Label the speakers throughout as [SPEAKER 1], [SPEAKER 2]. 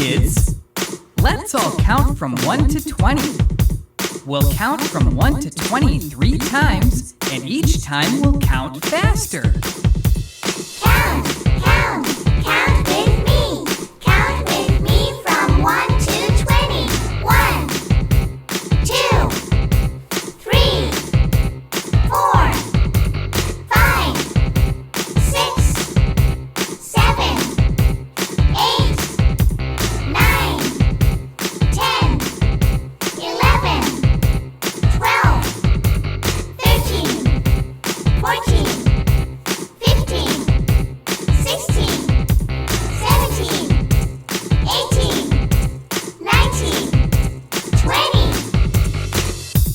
[SPEAKER 1] kids! Let's all count from 1 to 20. We'll count from 1 to 20 3 times, and each time we'll count faster.
[SPEAKER 2] Count, count, count with me. Count with me from 1 to 20. 1, 2, 3, 4, 5, 6, 7, 8, 9, 10, 11, 12, 13, 14, 15, 16, 17, 18, 19, 20.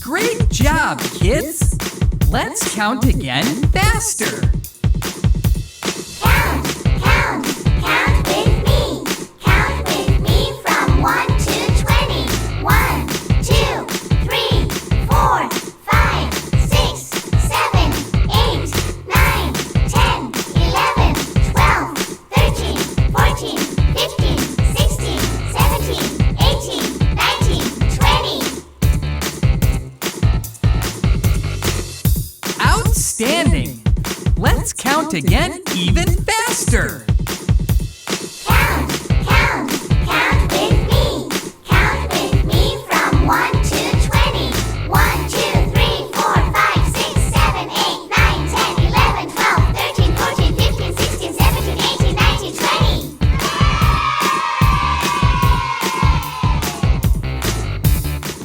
[SPEAKER 1] Great job, kids! Let's count again faster.
[SPEAKER 2] Count, count, count with me. Count with me from 1 to 20. 1, 2, 3, 4, 5, 6, 7, 8, 9, 10, 11, 12, 13, 14, 15, 16, 17, 18, 19, 20.
[SPEAKER 1] Outstanding! Let's count again even faster.